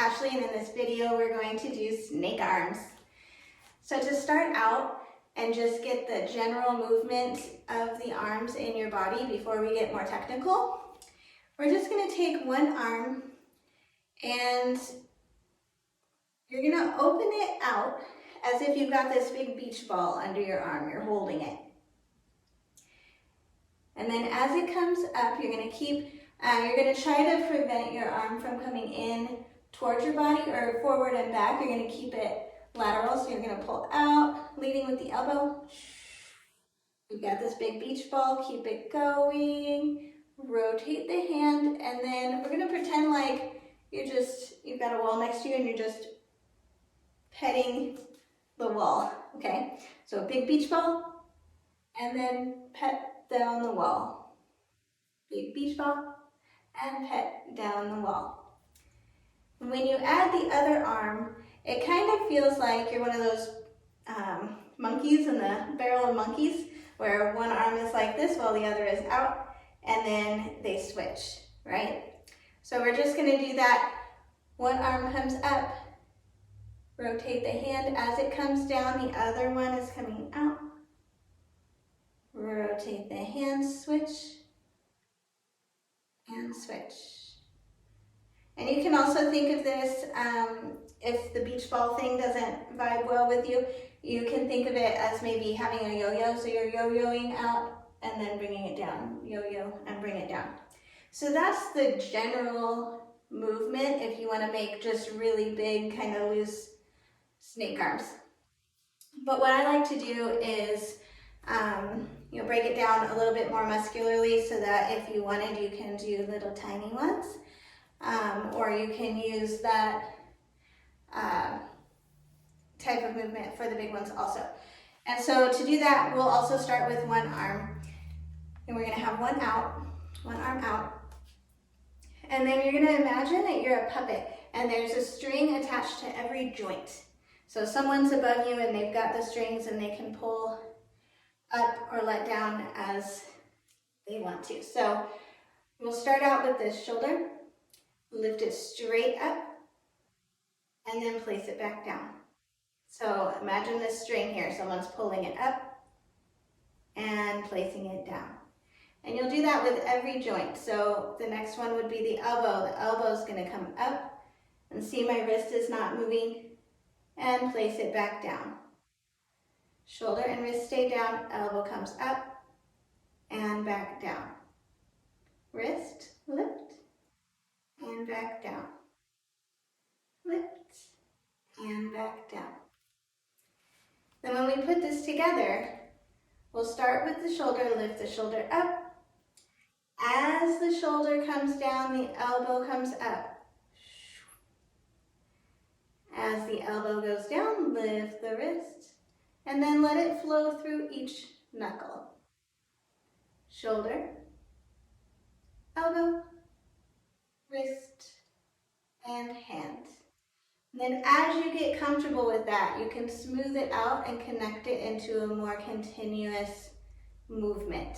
Ashley, and in this video we're going to do snake arms. So to start out and just get the general movement of the arms in your body before we get more technical, we're just going to take one arm and you're going to open it out as if you've got this big beach ball under your arm. You're holding it. And then as it comes up, you're going to try to prevent your arm from coming in towards your body or forward and back. You're going to keep it lateral, so you're going to pull out, leading with the elbow. You've got this big beach ball, keep it going. Rotate the hand, and then we're going to pretend like you've got a wall next to you and you're just petting the wall, okay? So a big beach ball, and then pet down the wall. Big beach ball, and pet down the wall. When you add the other arm, it kind of feels like you're one of those monkeys in the barrel of monkeys, where one arm is like this while the other is out, and then they switch, right? So we're just going to do that. One arm comes up, rotate the hand. As it comes down, the other one is coming out. Rotate the hand, switch, and switch. And you can also think of this, if the beach ball thing doesn't vibe well with you, you can think of it as maybe having a yo-yo. So you're yo-yoing out and then bringing it down. Yo-yo and bring it down. So that's the general movement if you want to make just really big, kind of loose snake arms. But what I like to do is break it down a little bit more muscularly, so that if you wanted, you can do little tiny ones, or you can use that type of movement for the big ones also. And so to do that, we'll also start with one arm, and we're going to have one arm out, and then you're going to imagine that you're a puppet and there's a string attached to every joint. So someone's above you and they've got the strings and they can pull up or let down as they want to. So we'll start out with this shoulder, lift it straight up, and then place it back down. So imagine this string here, someone's pulling it up and placing it down. And you'll do that with every joint. So the next one would be the elbow. The elbow is going to come up, and see my wrist is not moving, and place it back down. Shoulder and wrist stay down, elbow comes up and back down. Wrist, lift, and back down. Lift, and back down. Then when we put this together, we'll start with the shoulder, lift the shoulder up. As the shoulder comes down, the elbow comes up. As the elbow goes down, lift the wrist, and then let it flow through each knuckle. Shoulder, elbow, wrist, and hand. And then as you get comfortable with that, you can smooth it out and connect it into a more continuous movement.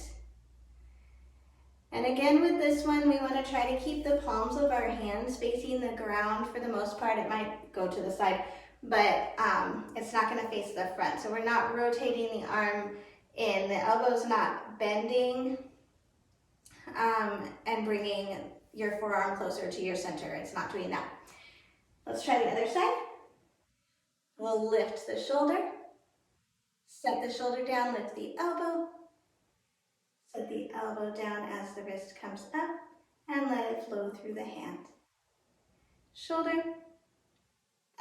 And again, with this one, we want to try to keep the palms of our hands facing the ground for the most part. It might go to the side, but it's not going to face the front. So we're not rotating the arm in. The elbow's not bending and bringing your forearm closer to your center. It's not doing that. Let's try the other side. We'll lift the shoulder, set the shoulder down, lift the elbow, set the elbow down as the wrist comes up, and let it flow through the hand. Shoulder,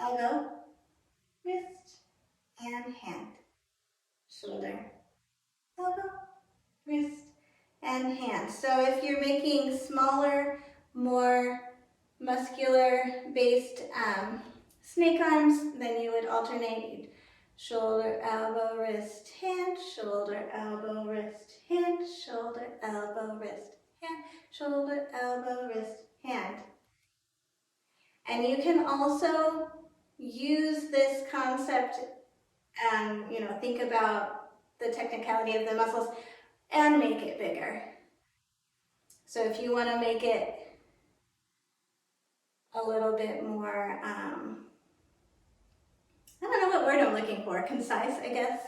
elbow, wrist, and hand. Shoulder, elbow, wrist, and hand. So if you're making smaller, more muscular-based snake arms, then you would alternate shoulder, elbow, wrist, hand, shoulder, elbow, wrist, hand, shoulder, elbow, wrist, hand, shoulder, elbow, wrist, hand. And you can also use this concept and, think about the technicality of the muscles and make it bigger. So if you want to make it a little bit more, I don't know what word I'm looking for, concise, I guess.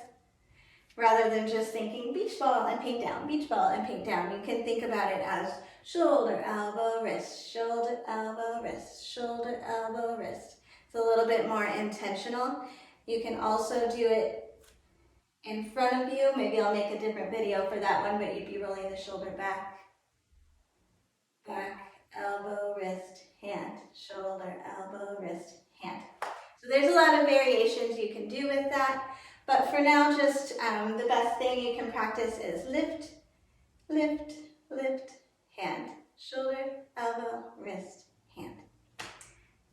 Rather than just thinking beach ball and paint down, beach ball and paint down. You can think about it as shoulder, elbow, wrist, shoulder, elbow, wrist, shoulder, elbow, wrist. It's a little bit more intentional. You can also do it in front of you. Maybe I'll make a different video for that one, but you'd be rolling the shoulder back, back, elbow, wrist, hand, shoulder, elbow, wrist, hand. So there's a lot of variations you can do with that. But for now, just the best thing you can practice is lift, lift, lift, hand, shoulder, elbow, wrist, hand.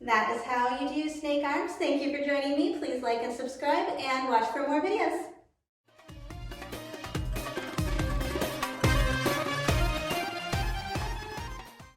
That is how you do snake arms. Thank you for joining me. Please like and subscribe and watch for more videos.